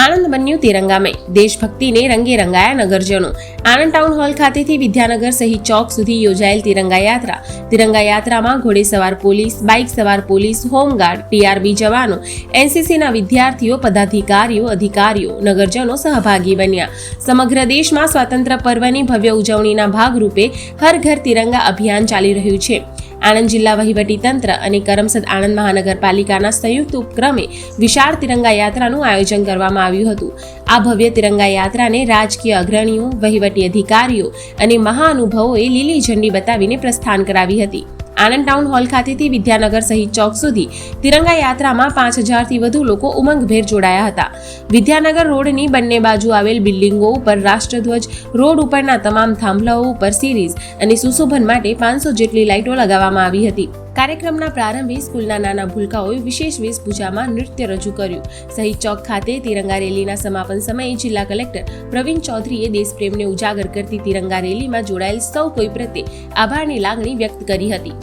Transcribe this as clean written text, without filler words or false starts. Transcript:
આણંદ બન્યું તિરંગામય, દેશભક્તિને રંગે રંગાયા નગરજનો। Anand town hall ખાતેથી વિદ્યાનગર શહીદ ચોક સુધી યોજાયેલ તિરંગા યાત્રામાં ઘોડેસવાર પોલીસ, બાઇક સવાર પોલીસ, હોમગાર્ડ, ટીઆરબી જવાનો, એનસીસીના વિદ્યાર્થીઓ, પદાધિકારીઓ, અધિકારીઓ, નગરજનો સહભાગી બન્યા। સમગ્ર દેશમાં સ્વાતંત્ર્ય પર્વની ભવ્ય ઉજવણીના ભાગરૂપે હર ઘર તિરંગા અભિયાન ચાલી રહ્યું છે। આણંદ જિલ્લા વહીવટીતંત્ર અને કરમસદ આણંદ મહાનગરપાલિકાના સંયુક્ત ઉપક્રમે વિશાળ તિરંગા યાત્રાનું આયોજન કરવામાં આવ્યું હતું। આ ભવ્ય તિરંગા યાત્રાને રાજકીય અગ્રણીઓ, વહીવટી અધિકારીઓ અને મહાનુભાવોએ લીલી ઝંડી બતાવીને પ્રસ્થાન કરાવી હતી। આણંદ ટાઉન હોલ ખાતેથી વિદ્યાનગર શહીદ ચોક સુધી તિરંગા યાત્રામાં 5000થી વધુ લોકો ઉમંગભેર જોડાયા હતા। વિદ્યાનગર રોડની બંને બાજુ આવેલ બિલ્ડિંગો ઉપર રાષ્ટ્રધ્વજ, રોડ ઉપરના તમામ થાંભલાઓ ઉપર સિરીઝ અને સુશોભન માટે 500 જેટલી લાઇટો લગાવવામાં આવી હતી। કાર્યક્રમના પ્રારંભે સ્કૂલના નાના ભૂલકાઓએ વિશેષ વેશભૂષામાં નૃત્ય રજૂ કર્યું। શહીદ ચોક ખાતે તિરંગા રેલીના સમાપન સમયે જિલ્લા કલેક્ટર પ્રવીણ ચૌધરીએ દેશપ્રેમને ઉજાગર કરતી તિરંગા રેલીમાં જોડાયેલ સૌ કોઈ પ્રત્યે આભારની લાગણી વ્યક્ત કરી હતી।